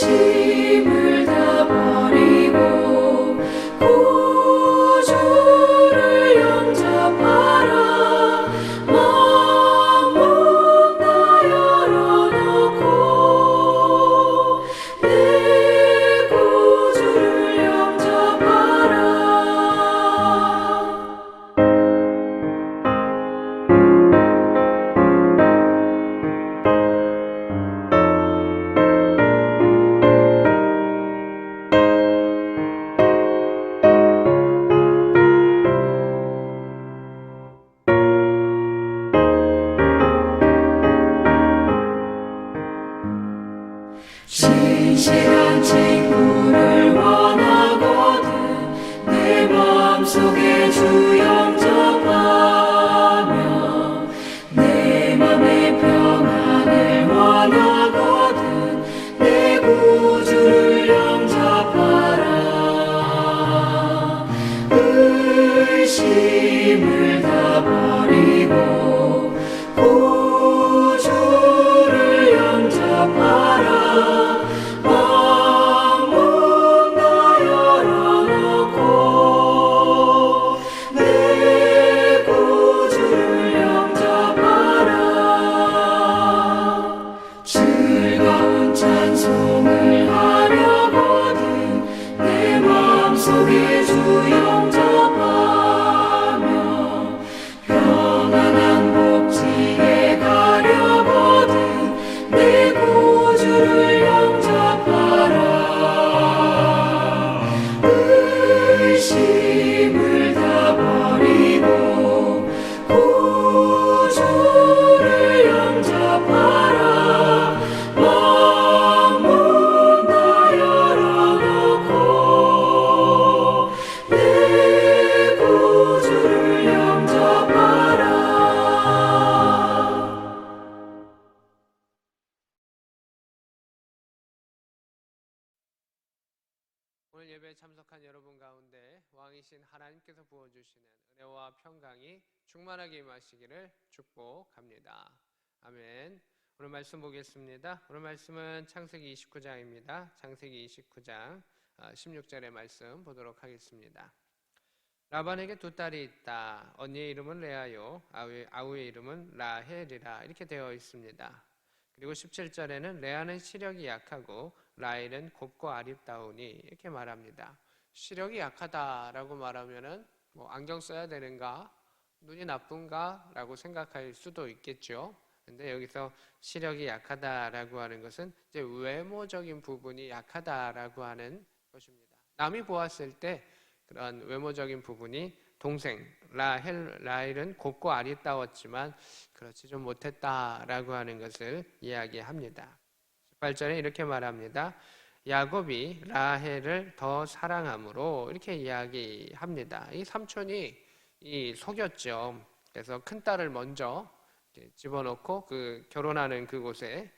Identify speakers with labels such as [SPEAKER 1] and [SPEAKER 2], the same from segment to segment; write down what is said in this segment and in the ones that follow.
[SPEAKER 1] 의심을 다 버리고 구주를 영접하라. 마음문 다 열어놓고 내 구주를 영접하라. 진실한 친구를 원하거든 내 마음속에 주 영접하며 내 맘의 평안을 원하거든 내 구주를 영접하라. 의심을 다 버리고 구주를 영접하라. 마음문 다 열어놓고 내 구주를 영접하라. 즐거운 찬송을 하려거든 내 마음속에 주 영접하며 평안한 복지에 가려거든 내 구주를 영접하라. 의심을 다 버리고 구주를 영접하라. 마음문 다 열어놓고 내 구주를 영접하라.
[SPEAKER 2] 오늘 예배에 참석한 여러분 가운데 왕이신 하나님께서 부어주시는 은혜와 평강이 충만하게 임하시기를 축복합니다. 아멘. 오늘 말씀 보겠습니다. 오늘 말씀은 창세기 29장입니다. 창세기 29장 16절의 말씀 보도록 하겠습니다. 라반에게 두 딸이 있다. 언니의 이름은 레아요, 아우의 이름은 라헬이라 이렇게 되어 있습니다. 그리고 17절에는 레아는 시력이 약하고 라헬은 곱고 아립다우니 이렇게 말합니다. 시력이 약하다라고 말하면은 뭐 안경 써야 되는가, 눈이 나쁜가 라고 생각할 수도 있겠죠. 근데 여기서 시력이 약하다라고 하는 것은 이제 외모적인 부분이 약하다라고 하는 것입니다. 남이 보았을 때 그런 외모적인 부분이 동생 라헬은 곱고 아리따웠지만 그렇지 좀 못했다라고 하는 것을 이야기합니다. 18절에 이렇게 말합니다. 야곱이 라헬을 더 사랑함으로 이렇게 이야기합니다. 이 삼촌이 속였죠. 그래서 큰 딸을 먼저 집어넣고 그 결혼하는 그곳에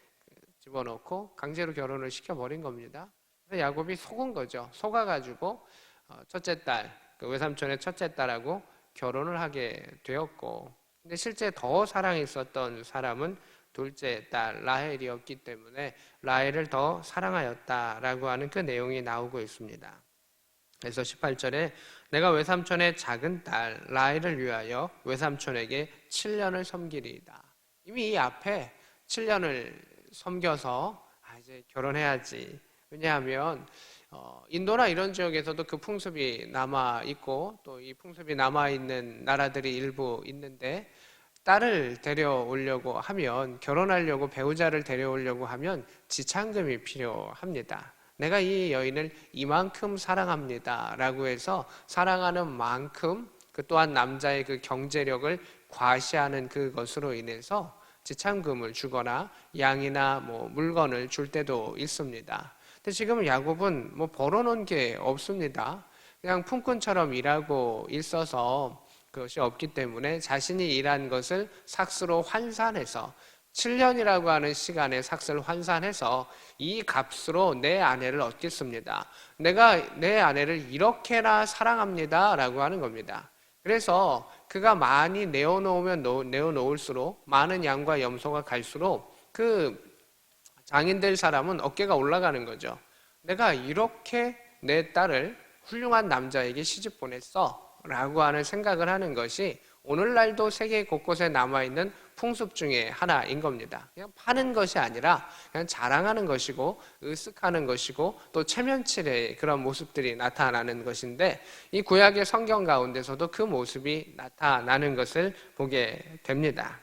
[SPEAKER 2] 집어넣고 강제로 결혼을 시켜버린 겁니다. 그래서 야곱이 속은 거죠. 속아가지고 첫째 딸, 그 외삼촌의 첫째 딸하고 결혼을 하게 되었고, 근데 실제 더 사랑했었던 사람은 둘째 딸 라헬이었기 때문에 라헬을 더 사랑하였다라고 하는 그 내용이 나오고 있습니다. 그래서 18절에 내가 외삼촌의 작은 딸 라헬을 위하여 외삼촌에게 7년을 섬기리이다. 이미 이 앞에 7년을 섬겨서 이제 결혼해야지. 왜냐하면 인도나 이런 지역에서도 그 풍습이 남아있고 또 이 풍습이 남아있는 나라들이 일부 있는데, 딸을 데려오려고 하면, 결혼하려고 배우자를 데려오려고 하면 지참금이 필요합니다. 내가 이 여인을 이만큼 사랑합니다 라고 해서 사랑하는 만큼 그 또한 남자의 그 경제력을 과시하는 그것으로 인해서 지참금을 주거나 양이나 물건을 줄 때도 있습니다. 근데 지금 야곱은 벌어놓은 게 없습니다. 그냥 품꾼처럼 일하고 있어서 그것이 없기 때문에 자신이 일한 것을 삭스로 환산해서 7년이라고 하는 시간에 삭스를 환산해서 이 값으로 내 아내를 얻겠습니다. 내가 내 아내를 이렇게나 사랑합니다 라고 하는 겁니다. 그래서 그가 많이 내어놓으면 내어놓을수록 많은 양과 염소가 갈수록 그 장인 될 사람은 어깨가 올라가는 거죠. 내가 이렇게 내 딸을 훌륭한 남자에게 시집 보냈어 라고 하는 생각을 하는 것이 오늘날도 세계 곳곳에 남아있는 풍습 중에 하나인 겁니다. 그냥 파는 것이 아니라 그냥 자랑하는 것이고 으쓱하는 것이고 또 체면치레의 그런 모습들이 나타나는 것인데, 이 구약의 성경 가운데서도 그 모습이 나타나는 것을 보게 됩니다.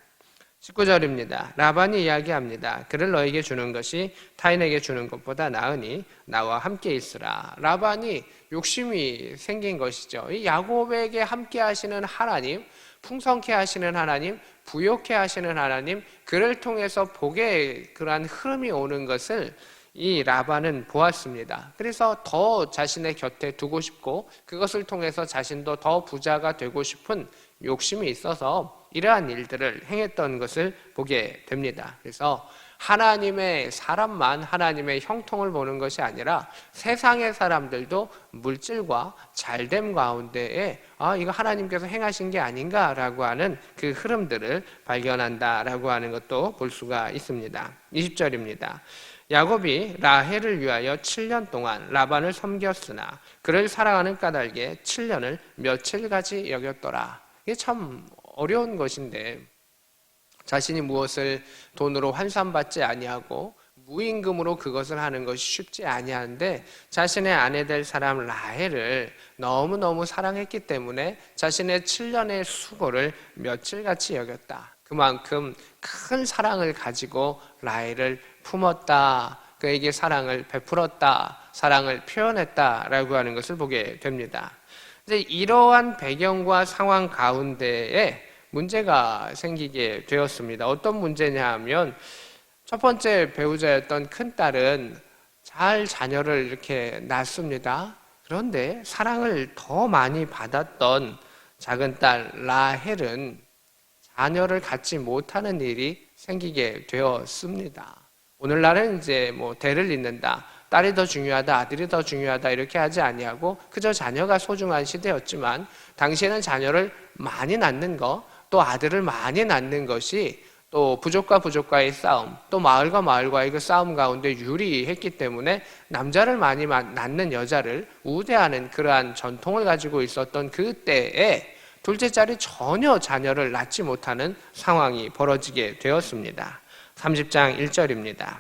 [SPEAKER 2] 19절입니다. 라반이 이야기합니다. 그를 너에게 주는 것이 타인에게 주는 것보다 나으니 나와 함께 있으라. 라반이 욕심이 생긴 것이죠. 이 야곱에게 함께 하시는 하나님, 풍성케 하시는 하나님, 부욕케 하시는 하나님, 그를 통해서 복의 그러한 흐름이 오는 것을 이 라반은 보았습니다. 그래서 더 자신의 곁에 두고 싶고 그것을 통해서 자신도 더 부자가 되고 싶은 욕심이 있어서 이러한 일들을 행했던 것을 보게 됩니다. 그래서 하나님의 사람만 하나님의 형통을 보는 것이 아니라 세상의 사람들도 물질과 잘됨 가운데에 이거 하나님께서 행하신 게 아닌가라고 하는 그 흐름들을 발견한다라고 하는 것도 볼 수가 있습니다. 20절입니다. 야곱이 라헬을 위하여 7년 동안 라반을 섬겼으나 그를 사랑하는 까닭에 7년을 며칠같이 여겼더라. 이게 참 어려운 것인데, 자신이 무엇을 돈으로 환산받지 아니하고 무임금으로 그것을 하는 것이 쉽지 아니한데, 자신의 아내 될 사람 라헬을 너무너무 사랑했기 때문에 자신의 7년의 수고를 며칠같이 여겼다. 그만큼 큰 사랑을 가지고 라헬을 품었다, 그에게 사랑을 베풀었다, 사랑을 표현했다라고 하는 것을 보게 됩니다. 이제 이러한 배경과 상황 가운데에 문제가 생기게 되었습니다. 어떤 문제냐 하면, 첫 번째 배우자였던 큰딸은 잘 자녀를 이렇게 낳습니다. 그런데 사랑을 더 많이 받았던 작은딸 라헬은 자녀를 갖지 못하는 일이 생기게 되었습니다. 오늘날은 이제 대를 잇는다, 딸이 더 중요하다, 아들이 더 중요하다 이렇게 하지 아니하고 그저 자녀가 소중한 시대였지만, 당시에는 자녀를 많이 낳는 것, 또 아들을 많이 낳는 것이 또 부족과 부족과의 싸움, 또 마을과 마을과의 그 싸움 가운데 유리했기 때문에 남자를 많이 낳는 여자를 우대하는 그러한 전통을 가지고 있었던 그때에 둘째 딸이 전혀 자녀를 낳지 못하는 상황이 벌어지게 되었습니다. 30장 1절입니다.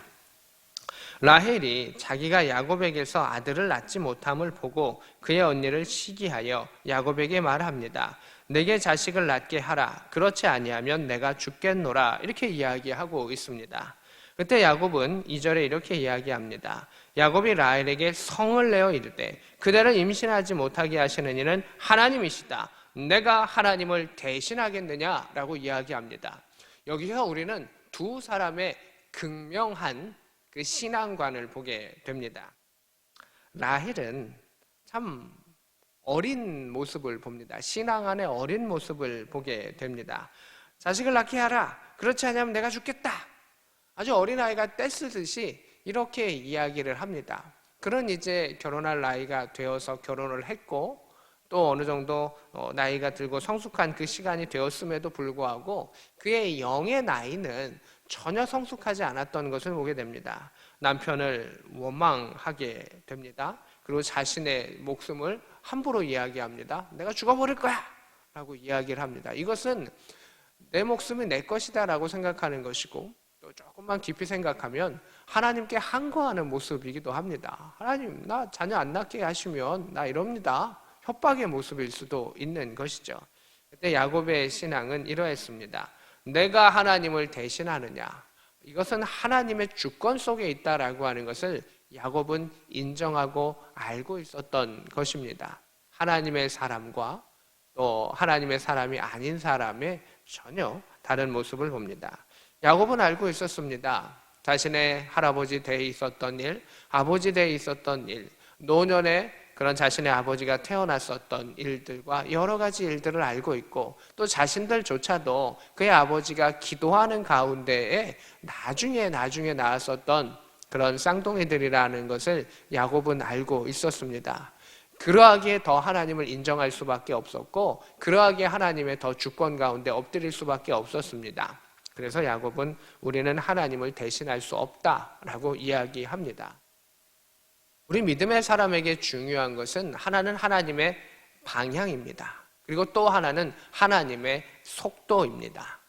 [SPEAKER 2] 라헬이 자기가 야곱에게서 아들을 낳지 못함을 보고 그의 언니를 시기하여 야곱에게 말합니다. 내게 자식을 낳게 하라. 그렇지 아니하면 내가 죽겠노라. 이렇게 이야기하고 있습니다. 그때 야곱은 2절에 이렇게 이야기합니다. 야곱이 라헬에게 성을 내어 이르되 그대를 임신하지 못하게 하시는 이는 하나님이시다. 내가 하나님을 대신하겠느냐라고 이야기합니다. 여기서 우리는 두 사람의 극명한 그 신앙관을 보게 됩니다. 라헬은 참 어린 모습을 봅니다. 신앙 안에 어린 모습을 보게 됩니다. 자식을 낳게 하라. 그렇지 않으면 내가 죽겠다. 아주 어린아이가 떼쓰듯이 이렇게 이야기를 합니다. 그런 이제 결혼할 나이가 되어서 결혼을 했고, 또 어느 정도 나이가 들고 성숙한 그 시간이 되었음에도 불구하고 그의 영의 나이는 전혀 성숙하지 않았던 것을 보게 됩니다. 남편을 원망하게 됩니다. 그리고 자신의 목숨을 함부로 이야기합니다. 내가 죽어버릴 거야 라고 이야기를 합니다. 이것은 내 목숨이 내 것이다 라고 생각하는 것이고, 또 조금만 깊이 생각하면 하나님께 항거하는 모습이기도 합니다. 하나님, 나 자녀 안 낳게 하시면 나 이럽니다. 협박의 모습일 수도 있는 것이죠. 그때 야곱의 신앙은 이러했습니다. 내가 하나님을 대신하느냐, 이것은 하나님의 주권 속에 있다라고 하는 것을 야곱은 인정하고 알고 있었던 것입니다. 하나님의 사람과 또 하나님의 사람이 아닌 사람의 전혀 다른 모습을 봅니다. 야곱은 알고 있었습니다. 자신의 할아버지 때에 있었던 일, 아버지 때에 있었던 일, 노년에 그런 자신의 아버지가 태어났었던 일들과 여러 가지 일들을 알고 있고, 또 자신들조차도 그의 아버지가 기도하는 가운데에 나중에 낳았었던 그런 쌍둥이들이라는 것을 야곱은 알고 있었습니다. 그러하기에 더 하나님을 인정할 수밖에 없었고, 그러하기에 하나님의 더 주권 가운데 엎드릴 수밖에 없었습니다. 그래서 야곱은 우리는 하나님을 대신할 수 없다라고 이야기합니다. 우리 믿음의 사람에게 중요한 것은 하나는 하나님의 방향입니다. 그리고 또 하나는 하나님의 속도입니다.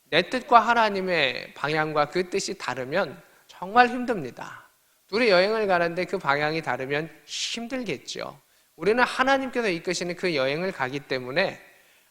[SPEAKER 2] 내 뜻과 하나님의 방향과 그 뜻이 다르면 정말 힘듭니다. 둘이 여행을 가는데 그 방향이 다르면 힘들겠죠. 우리는 하나님께서 이끄시는 그 여행을 가기 때문에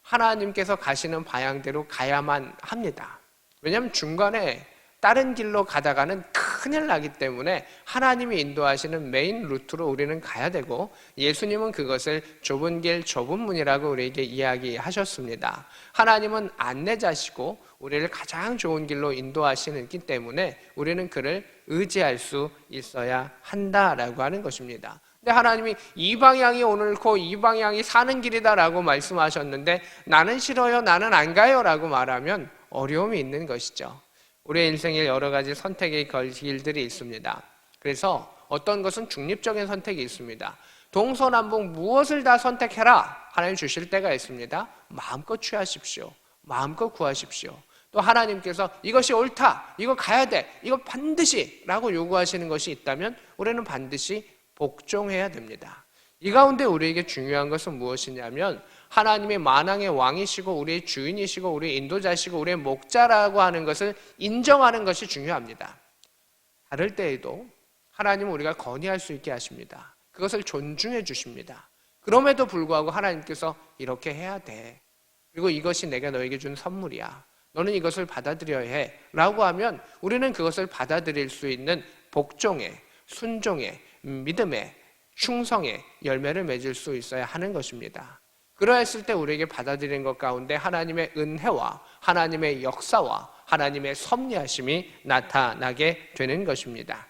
[SPEAKER 2] 하나님께서 가시는 방향대로 가야만 합니다. 왜냐하면 중간에 다른 길로 가다가는 큰일 나기 때문에 하나님이 인도하시는 메인 루트로 우리는 가야 되고, 예수님은 그것을 좁은 길 좁은 문이라고 우리에게 이야기하셨습니다. 하나님은 안내자시고 우리를 가장 좋은 길로 인도하시기 때문에 우리는 그를 의지할 수 있어야 한다라고 하는 것입니다. 근데 하나님이 이 방향이 옳고 이 방향이 사는 길이다라고 말씀하셨는데 나는 싫어요, 나는 안 가요 라고 말하면 어려움이 있는 것이죠. 우리의 인생에 여러 가지 선택의 길들이 있습니다. 그래서 어떤 것은 중립적인 선택이 있습니다. 동서남북 무엇을 다 선택해라 하나님 주실 때가 있습니다. 마음껏 취하십시오. 마음껏 구하십시오. 또 하나님께서 이것이 옳다, 이거 가야 돼, 이거 반드시 라고 요구하시는 것이 있다면 우리는 반드시 복종해야 됩니다. 이 가운데 우리에게 중요한 것은 무엇이냐면 하나님의 만왕의 왕이시고 우리의 주인이시고 우리의 인도자시고 우리의 목자라고 하는 것을 인정하는 것이 중요합니다. 다를 때에도 하나님은 우리가 건의할 수 있게 하십니다. 그것을 존중해 주십니다. 그럼에도 불구하고 하나님께서 이렇게 해야 돼, 그리고 이것이 내가 너에게 준 선물이야, 너는 이것을 받아들여야 해 라고 하면 우리는 그것을 받아들일 수 있는 복종의, 순종의, 믿음의, 충성의 열매를 맺을 수 있어야 하는 것입니다. 그러했을 때 우리에게 받아들이는 것 가운데 하나님의 은혜와 하나님의 역사와 하나님의 섭리하심이 나타나게 되는 것입니다.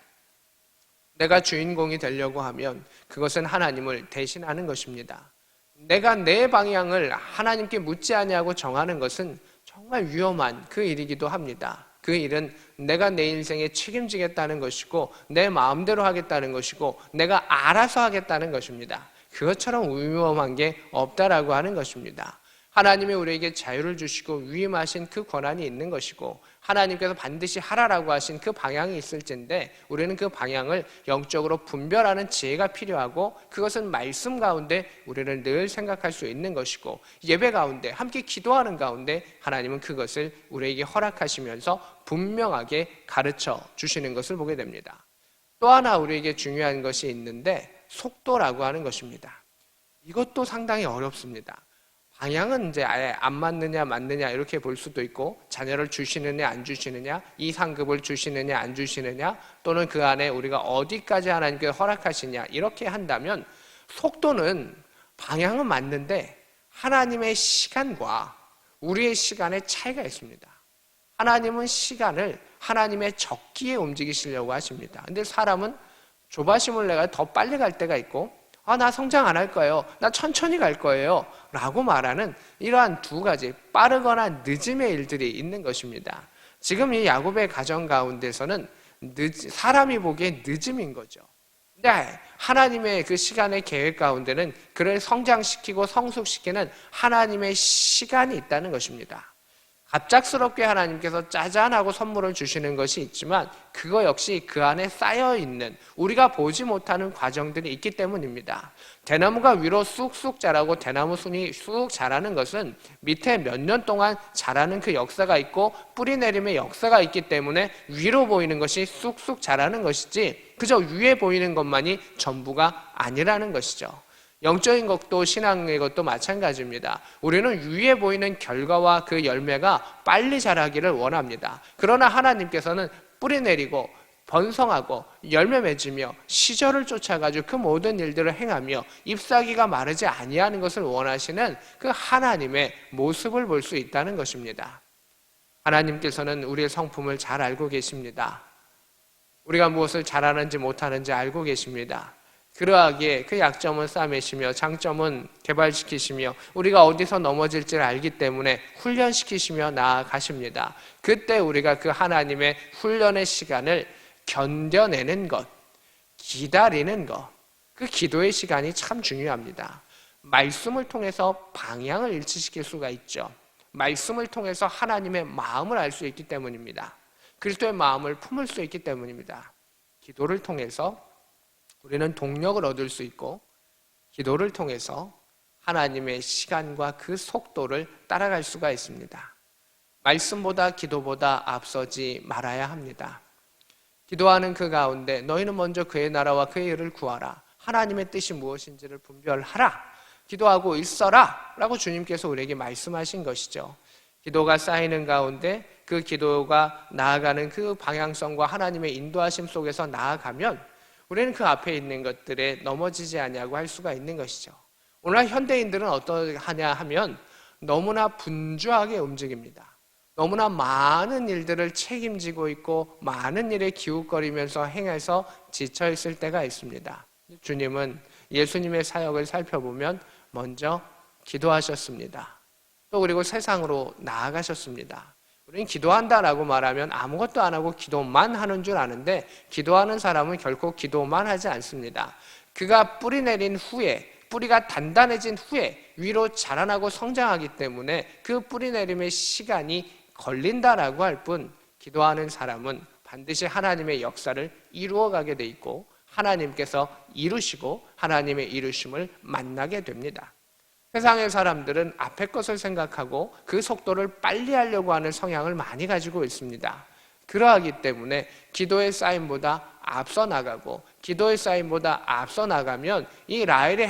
[SPEAKER 2] 내가 주인공이 되려고 하면 그것은 하나님을 대신하는 것입니다. 내가 내 방향을 하나님께 묻지 아니하고 정하는 것은 정말 위험한 그 일이기도 합니다. 그 일은 내가 내 인생에 책임지겠다는 것이고 내 마음대로 하겠다는 것이고 내가 알아서 하겠다는 것입니다. 그것처럼 위험한 게 없다라고 하는 것입니다. 하나님이 우리에게 자유를 주시고 위임하신 그 권한이 있는 것이고 하나님께서 반드시 하라라고 하신 그 방향이 있을진데 우리는 그 방향을 영적으로 분별하는 지혜가 필요하고, 그것은 말씀 가운데 우리를 늘 생각할 수 있는 것이고 예배 가운데 함께 기도하는 가운데 하나님은 그것을 우리에게 허락하시면서 분명하게 가르쳐 주시는 것을 보게 됩니다. 또 하나 우리에게 중요한 것이 있는데 속도라고 하는 것입니다. 이것도 상당히 어렵습니다. 방향은 이제 아예 안 맞느냐 맞느냐 이렇게 볼 수도 있고, 자녀를 주시느냐 안 주시느냐, 이 상급을 주시느냐 안 주시느냐, 또는 그 안에 우리가 어디까지 하나님께서 허락하시냐 이렇게 한다면, 속도는 방향은 맞는데 하나님의 시간과 우리의 시간의 차이가 있습니다. 하나님은 시간을 하나님의 적기에 움직이시려고 하십니다. 근데 사람은 조바심을 내가 더 빨리 갈 때가 있고, 나 성장 안 할 거예요, 나 천천히 갈 거예요 라고 말하는 이러한 두 가지 빠르거나 늦음의 일들이 있는 것입니다. 지금 이 야곱의 가정 가운데서는 사람이 보기에 늦음인 거죠. 근데 하나님의 그 시간의 계획 가운데는 그를 성장시키고 성숙시키는 하나님의 시간이 있다는 것입니다. 갑작스럽게 하나님께서 짜잔하고 선물을 주시는 것이 있지만 그거 역시 그 안에 쌓여있는 우리가 보지 못하는 과정들이 있기 때문입니다. 대나무가 위로 쑥쑥 자라고 대나무 순이 쑥 자라는 것은 밑에 몇 년 동안 자라는 그 역사가 있고 뿌리 내림의 역사가 있기 때문에 위로 보이는 것이 쑥쑥 자라는 것이지 그저 위에 보이는 것만이 전부가 아니라는 것이죠. 영적인 것도 신앙의 것도 마찬가지입니다. 우리는 위에 보이는 결과와 그 열매가 빨리 자라기를 원합니다. 그러나 하나님께서는 뿌리 내리고 번성하고 열매 맺으며 시절을 쫓아가지고 그 모든 일들을 행하며 잎사귀가 마르지 아니하는 것을 원하시는 그 하나님의 모습을 볼 수 있다는 것입니다. 하나님께서는 우리의 성품을 잘 알고 계십니다. 우리가 무엇을 잘하는지 못하는지 알고 계십니다. 그러하기에 그 약점은 싸매시며 장점은 개발시키시며 우리가 어디서 넘어질지를 알기 때문에 훈련시키시며 나아가십니다. 그때 우리가 그 하나님의 훈련의 시간을 견뎌내는 것, 기다리는 것, 그 기도의 시간이 참 중요합니다. 말씀을 통해서 방향을 일치시킬 수가 있죠. 말씀을 통해서 하나님의 마음을 알 수 있기 때문입니다. 그리스도의 마음을 품을 수 있기 때문입니다. 기도를 통해서 우리는 동력을 얻을 수 있고, 기도를 통해서 하나님의 시간과 그 속도를 따라갈 수가 있습니다. 말씀보다 기도보다 앞서지 말아야 합니다. 기도하는 그 가운데 너희는 먼저 그의 나라와 그의 의를 구하라. 하나님의 뜻이 무엇인지를 분별하라. 기도하고 있어라 라고 주님께서 우리에게 말씀하신 것이죠. 기도가 쌓이는 가운데 그 기도가 나아가는 그 방향성과 하나님의 인도하심 속에서 나아가면 우리는 그 앞에 있는 것들에 넘어지지 아니하고 할 수가 있는 것이죠. 오늘날 현대인들은 어떠하냐 하면 너무나 분주하게 움직입니다. 너무나 많은 일들을 책임지고 있고 많은 일에 기웃거리면서 행해서 지쳐있을 때가 있습니다. 주님은 예수님의 사역을 살펴보면 먼저 기도하셨습니다. 또 그리고 세상으로 나아가셨습니다. 우리는 기도한다라고 말하면 아무것도 안 하고 기도만 하는 줄 아는데, 기도하는 사람은 결코 기도만 하지 않습니다. 그가 뿌리 내린 후에, 뿌리가 단단해진 후에 위로 자라나고 성장하기 때문에 그 뿌리 내림의 시간이 걸린다라고 할 뿐, 기도하는 사람은 반드시 하나님의 역사를 이루어가게 돼 있고 하나님께서 이루시고 하나님의 이루심을 만나게 됩니다. 세상의 사람들은 앞에 것을 생각하고 그 속도를 빨리 하려고 하는 성향을 많이 가지고 있습니다. 그러하기 때문에 기도의 쌓임보다 앞서 나가고, 기도의 쌓임보다 앞서 나가면 이 라헬의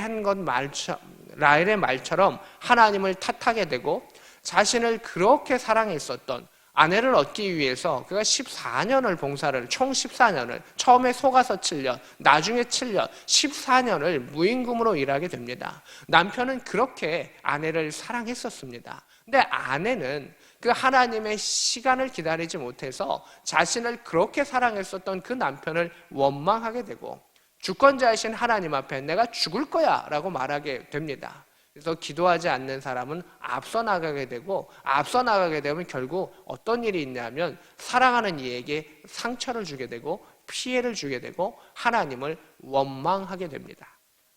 [SPEAKER 2] 말처럼 하나님을 탓하게 되고, 자신을 그렇게 사랑했었던 아내를 얻기 위해서 그가 14년을 봉사를, 총 14년을, 처음에 속아서 7년, 나중에 7년, 14년을 무임금으로 일하게 됩니다. 남편은 그렇게 아내를 사랑했었습니다. 근데 아내는 그 하나님의 시간을 기다리지 못해서 자신을 그렇게 사랑했었던 그 남편을 원망하게 되고, 주권자이신 하나님 앞에 내가 죽을 거야 라고 말하게 됩니다. 그래서 기도하지 않는 사람은 앞서 나가게 되고, 앞서 나가게 되면 결국 어떤 일이 있냐면 사랑하는 이에게 상처를 주게 되고 피해를 주게 되고 하나님을 원망하게 됩니다.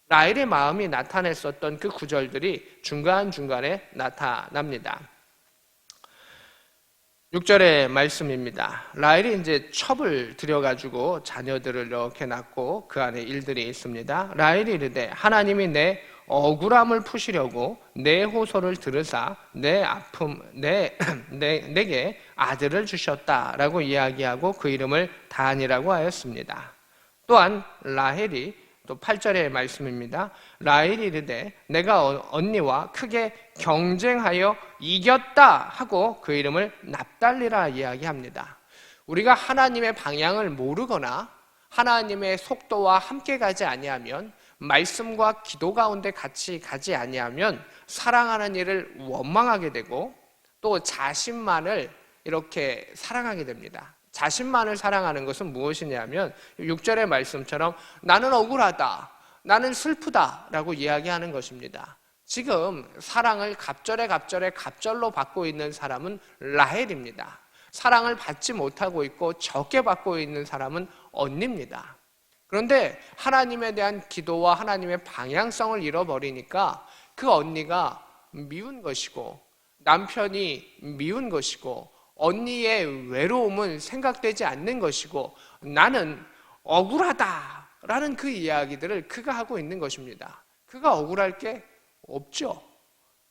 [SPEAKER 2] 라헬의 마음이 나타냈었던 그 구절들이 중간중간에 나타납니다. 6절의 말씀입니다. 라헬이 이제 첩을 들여가지고 자녀들을 이렇게 낳고 그 안에 일들이 있습니다. 라헬이 이르되 하나님이 내 억울함을 푸시려고 내 호소를 들으사 내게 아들을 주셨다라고 이야기하고 그 이름을 단이라고 하였습니다. 또한 라헬이 또 8절의 말씀입니다. 라헬이 이르되 내가 언니와 크게 경쟁하여 이겼다 하고 그 이름을 납달리라 이야기합니다. 우리가 하나님의 방향을 모르거나 하나님의 속도와 함께 가지 아니하면, 말씀과 기도 가운데 같이 가지 아니하면 사랑하는 일을 원망하게 되고 또 자신만을 이렇게 사랑하게 됩니다. 자신만을 사랑하는 것은 무엇이냐면 6절의 말씀처럼 나는 억울하다, 나는 슬프다 라고 이야기하는 것입니다. 지금 사랑을 갑절로 받고 있는 사람은 라헬입니다. 사랑을 받지 못하고 있고 적게 받고 있는 사람은 언니입니다. 그런데 하나님에 대한 기도와 하나님의 방향성을 잃어버리니까 그 언니가 미운 것이고 남편이 미운 것이고 언니의 외로움은 생각되지 않는 것이고 나는 억울하다라는 그 이야기들을 그가 하고 있는 것입니다. 그가 억울할 게 없죠.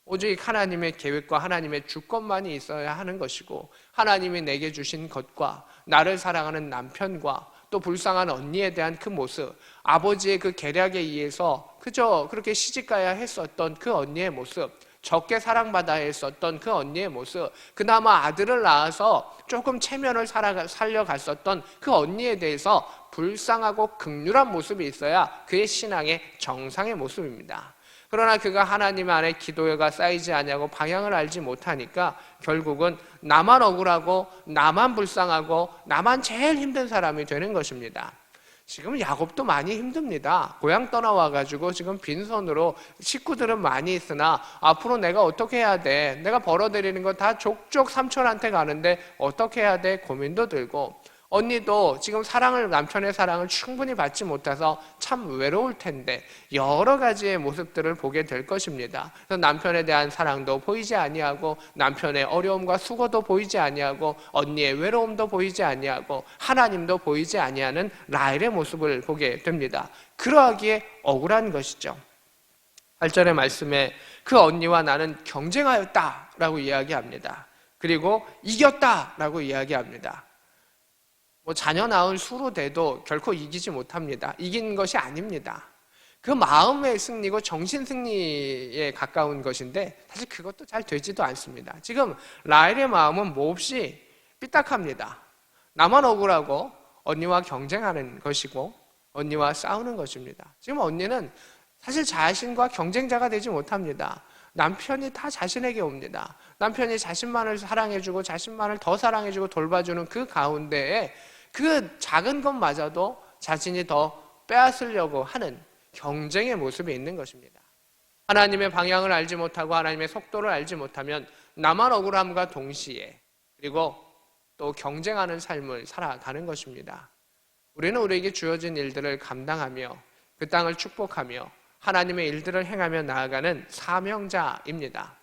[SPEAKER 2] 오직 하나님의 계획과 하나님의 주권만이 있어야 하는 것이고, 하나님이 내게 주신 것과 나를 사랑하는 남편과 또 불쌍한 언니에 대한 그 모습, 아버지의 그 계략에 의해서 그저 그렇게 시집가야 했었던 그 언니의 모습, 적게 사랑받아야 했었던 그 언니의 모습, 그나마 아들을 낳아서 조금 체면을 살려갔었던 그 언니에 대해서 불쌍하고 극률한 모습이 있어야 그의 신앙의 정상의 모습입니다. 그러나 그가 하나님 안에 기도가 쌓이지 않냐고 방향을 알지 못하니까 결국은 나만 억울하고 나만 불쌍하고 나만 제일 힘든 사람이 되는 것입니다. 지금 야곱도 많이 힘듭니다. 고향 떠나와가지고 지금 빈손으로, 식구들은 많이 있으나 앞으로 내가 어떻게 해야 돼? 내가 벌어들이는 거 다 족족 삼촌한테 가는데 어떻게 해야 돼? 고민도 들고, 언니도 지금 남편의 사랑을 충분히 받지 못해서 참 외로울 텐데 여러 가지의 모습들을 보게 될 것입니다. 그래서 남편에 대한 사랑도 보이지 아니하고 남편의 어려움과 수고도 보이지 아니하고 언니의 외로움도 보이지 아니하고 하나님도 보이지 아니하는 라헬의 모습을 보게 됩니다. 그러하기에 억울한 것이죠. 8절의 말씀에 그 언니와 나는 경쟁하였다라고 이야기합니다. 그리고 이겼다라고 이야기합니다. 자녀 낳은 수로 돼도 결코 이기지 못합니다. 이긴 것이 아닙니다. 그 마음의 승리고 정신 승리에 가까운 것인데 사실 그것도 잘 되지도 않습니다. 지금 라헬의 마음은 몹시 삐딱합니다. 나만 억울하고 언니와 경쟁하는 것이고 언니와 싸우는 것입니다. 지금 언니는 사실 자신과 경쟁자가 되지 못합니다. 남편이 다 자신에게 옵니다. 남편이 자신만을 사랑해주고 자신만을 더 사랑해주고 돌봐주는 그 가운데에 그 작은 것마저도 자신이 더 빼앗으려고 하는 경쟁의 모습이 있는 것입니다. 하나님의 방향을 알지 못하고 하나님의 속도를 알지 못하면 나만 억울함과 동시에 그리고 또 경쟁하는 삶을 살아가는 것입니다. 우리는 우리에게 주어진 일들을 감당하며 그 땅을 축복하며 하나님의 일들을 행하며 나아가는 사명자입니다.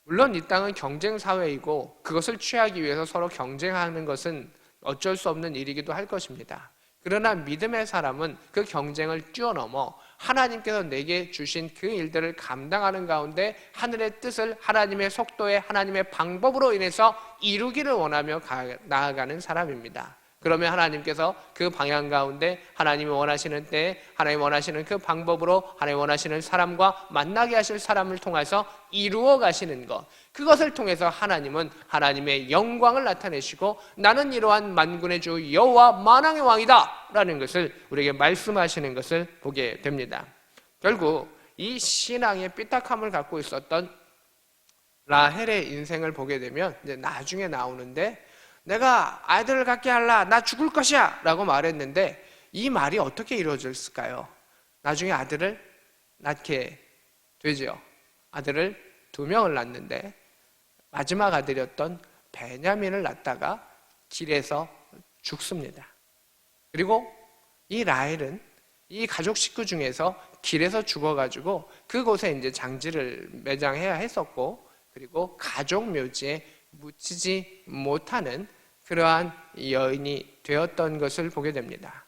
[SPEAKER 2] 물론 이 땅은 경쟁 사회이고 그것을 취하기 위해서 서로 경쟁하는 것은 어쩔 수 없는 일이기도 할 것입니다. 그러나 믿음의 사람은 그 경쟁을 뛰어넘어 하나님께서 내게 주신 그 일들을 감당하는 가운데 하늘의 뜻을 하나님의 속도에 하나님의 방법으로 인해서 이루기를 원하며 나아가는 사람입니다. 그러면 하나님께서 그 방향 가운데 하나님이 원하시는 때에 하나님이 원하시는 그 방법으로 하나님이 원하시는 사람과 만나게 하실 사람을 통해서 이루어 가시는 것, 그것을 통해서 하나님은 하나님의 영광을 나타내시고 나는 이러한 만군의 주 여호와 만왕의 왕이다 라는 것을 우리에게 말씀하시는 것을 보게 됩니다. 결국 이 신앙의 삐딱함을 갖고 있었던 라헬의 인생을 보게 되면 이제 나중에 나오는데 내가 아이들을 갖게 할라, 나 죽을 것이야 라고 말했는데 이 말이 어떻게 이루어졌을까요? 나중에 아들을 낳게 되죠. 아들을 2명을 낳는데 마지막 아들이었던 베냐민을 낳다가 길에서 죽습니다. 그리고 이 라헬은 이 가족 식구 중에서 길에서 죽어가지고 그곳에 이제 장지를 매장해야 했었고 그리고 가족 묘지에 묻히지 못하는 그러한 여인이 되었던 것을 보게 됩니다.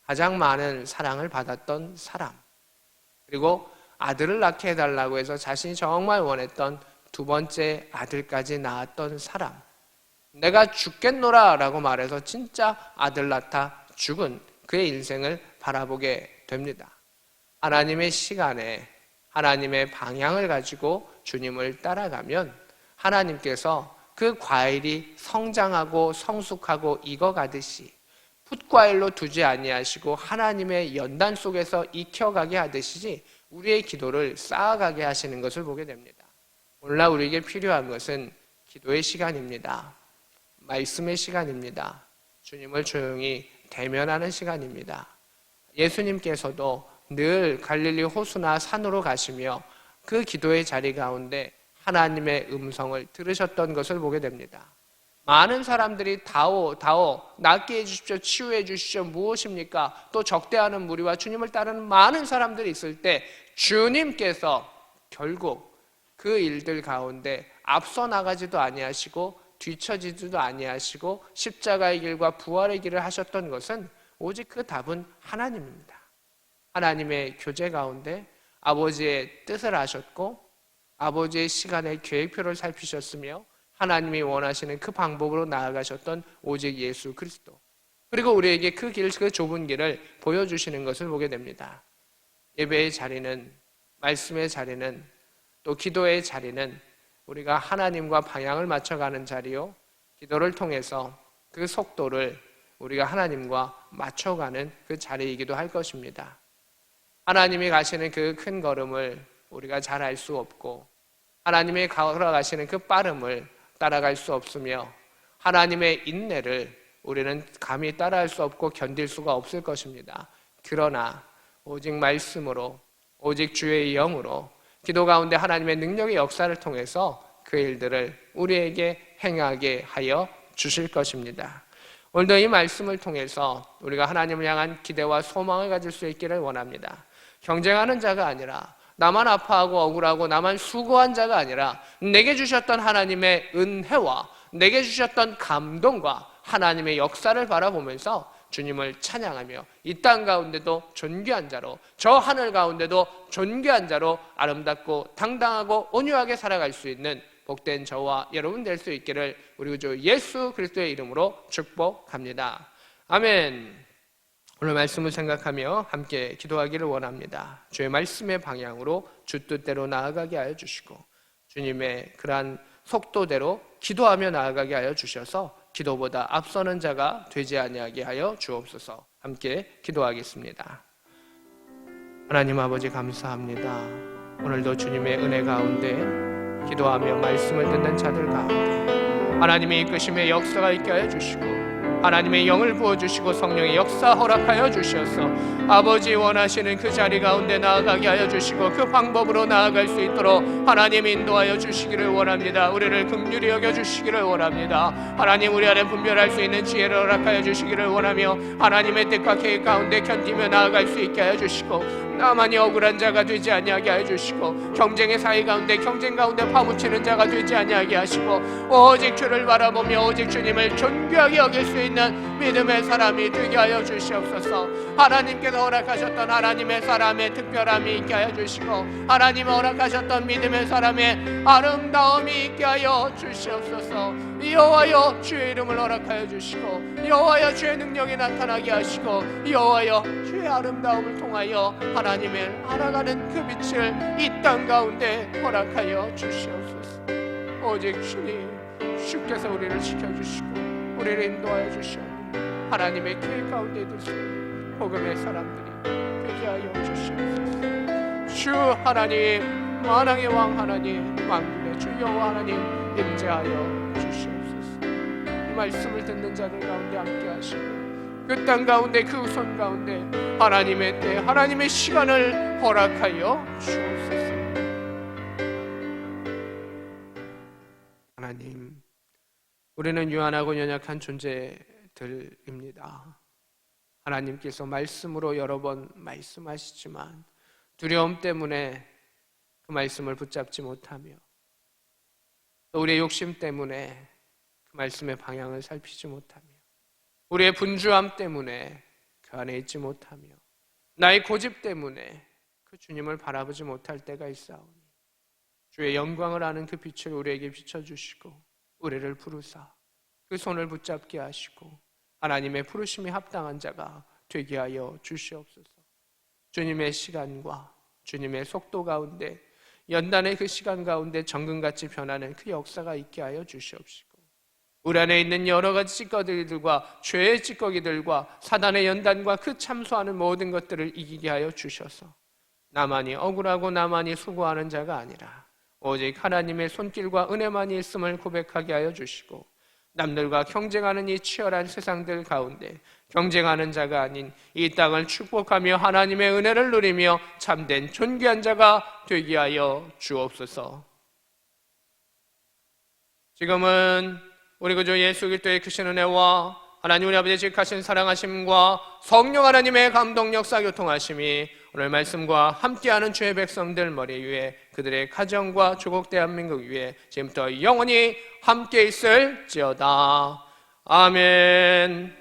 [SPEAKER 2] 가장 많은 사랑을 받았던 사람, 그리고 아들을 낳게 해달라고 해서 자신이 정말 원했던 2번째 아들까지 낳았던 사람, 내가 죽겠노라 라고 말해서 진짜 아들 낳다 죽은 그의 인생을 바라보게 됩니다. 하나님의 시간에 하나님의 방향을 가지고 주님을 따라가면 하나님께서 그 과일이 성장하고 성숙하고 익어가듯이 풋과일로 두지 아니하시고 하나님의 연단 속에서 익혀가게 하듯이 우리의 기도를 쌓아가게 하시는 것을 보게 됩니다. 오늘날 우리에게 필요한 것은 기도의 시간입니다. 말씀의 시간입니다. 주님을 조용히 대면하는 시간입니다. 예수님께서도 늘 갈릴리 호수나 산으로 가시며 그 기도의 자리 가운데 하나님의 음성을 들으셨던 것을 보게 됩니다. 많은 사람들이 다오 낫게 해주십시오, 치유해 주십시오, 무엇입니까? 또 적대하는 무리와 주님을 따르는 많은 사람들이 있을 때 주님께서 결국 그 일들 가운데 앞서 나가지도 아니하시고 뒤처지지도 아니하시고 십자가의 길과 부활의 길을 하셨던 것은 오직 그 답은 하나님입니다. 하나님의 교제 가운데 아버지의 뜻을 아셨고 아버지의 시간의 계획표를 살피셨으며 하나님이 원하시는 그 방법으로 나아가셨던 오직 예수 그리스도, 그리고 우리에게 그 좁은 길을 보여주시는 것을 보게 됩니다. 예배의 자리는, 말씀의 자리는, 또 기도의 자리는 우리가 하나님과 방향을 맞춰가는 자리요, 기도를 통해서 그 속도를 우리가 하나님과 맞춰가는 그 자리이기도 할 것입니다. 하나님이 가시는 그 큰 걸음을 우리가 잘 알 수 없고 하나님이 걸어가시는 그 빠름을 따라갈 수 없으며 하나님의 인내를 우리는 감히 따라할 수 없고 견딜 수가 없을 것입니다. 그러나 오직 말씀으로, 오직 주의 영으로 기도 가운데 하나님의 능력의 역사를 통해서 그 일들을 우리에게 행하게 하여 주실 것입니다. 오늘도 이 말씀을 통해서 우리가 하나님을 향한 기대와 소망을 가질 수 있기를 원합니다. 경쟁하는 자가 아니라, 나만 아파하고 억울하고 나만 수고한 자가 아니라, 내게 주셨던 하나님의 은혜와 내게 주셨던 감동과 하나님의 역사를 바라보면서 주님을 찬양하며 이 땅 가운데도 존귀한 자로, 저 하늘 가운데도 존귀한 자로 아름답고 당당하고 온유하게 살아갈 수 있는 복된 저와 여러분 될 수 있기를 우리 주 예수 그리스도의 이름으로 축복합니다. 아멘. 오늘 말씀을 생각하며 함께 기도하기를 원합니다. 주의 말씀의 방향으로 주 뜻대로 나아가게 하여 주시고, 주님의 그러한 속도대로 기도하며 나아가게 하여 주셔서 기도보다 앞서는 자가 되지 아니하게 하여 주옵소서. 함께 기도하겠습니다. 하나님 아버지 감사합니다. 오늘도 주님의 은혜 가운데 기도하며 말씀을 듣는 자들 가운데 하나님의 이끄심의 역사가 있게 하여 주시고, 하나님의 영을 부어주시고 성령의 역사 허락하여 주셔서 아버지 원하시는 그 자리 가운데 나아가게 하여 주시고, 그 방법으로 나아갈 수 있도록 하나님 인도하여 주시기를 원합니다. 우리를 긍휼히 여겨주시기를 원합니다. 하나님 우리 안에 분별할 수 있는 지혜를 허락하여 주시기를 원하며, 하나님의 뜻과 계획 가운데 견디며 나아갈 수 있게 하여 주시고, 나만이 억울한 자가 되지 아니하게 하여 주시고, 경쟁의 사이 가운데 경쟁 가운데 파묻히는 자가 되지 아니하게 하시고, 오직 주를 바라보며 오직 주님을 존귀하게 여길 수 있는 믿음의 사람이 되게 하여 주시옵소서. 하나님께서 허락하셨던 하나님의 사람의 특별함이 있게 하여 주시고, 하나님 허락하셨던 믿음의 사람의 아름다움이 있게 하여 주시옵소서. 여호와여 주의 이름을 허락하여 주시고, 여호와여 주의 능력이 나타나게 하시고, 여호와여 주의 아름다움을 통하여 하나님을 알아가는 그 빛을 이 땅 가운데 허락하여 주시옵소서. 오직 주께서 우리를 지켜주시고 우리를 인도하여 주시옵고, 하나님의 계획 가운데 들 수 있는 복음의 사람들이 되게 하여 주시옵소서. 주 하나님, 만왕의 왕 하나님, 만군의 주 여호와 하나님 임재하여 주시옵소서. 이 말씀을 듣는 자들 가운데 함께 하시고, 그 땅 가운데 그 손 가운데 하나님의 때 하나님의 시간을 허락하여 주옵소서. 하나님, 우리는 유한하고 연약한 존재들입니다. 하나님께서 말씀으로 여러 번 말씀하시지만 두려움 때문에 그 말씀을 붙잡지 못하며, 또 우리의 욕심 때문에 그 말씀의 방향을 살피지 못하며, 우리의 분주함 때문에 그 안에 있지 못하며, 나의 고집 때문에 그 주님을 바라보지 못할 때가 있사오니, 주의 영광을 아는 그 빛을 우리에게 비춰주시고 우리를 부르사 그 손을 붙잡게 하시고 하나님의 부르심이 합당한 자가 되게 하여 주시옵소서. 주님의 시간과 주님의 속도 가운데, 연단의 그 시간 가운데 정금같이 변하는 그 역사가 있게 하여 주시옵시고, 우리 안에 있는 여러 가지 찌꺼기들과 죄의 찌꺼기들과 사단의 연단과 그 참소하는 모든 것들을 이기게 하여 주셔서 나만이 억울하고 나만이 수고하는 자가 아니라 오직 하나님의 손길과 은혜만이 있음을 고백하게 하여 주시고, 남들과 경쟁하는 이 치열한 세상들 가운데 경쟁하는 자가 아닌 이 땅을 축복하며 하나님의 은혜를 누리며 참된 존귀한 자가 되게 하여 주옵소서. 지금은 우리 구주 예수 그리스도의 크신 은혜와 하나님 우리 아버지의 지극하신 사랑하심과 성령 하나님의 감동 역사 교통하심이 오늘 말씀과 함께하는 주의 백성들 머리 위에, 그들의 가정과 조국 대한민국 위에 지금부터 영원히 함께 있을지어다. 아멘.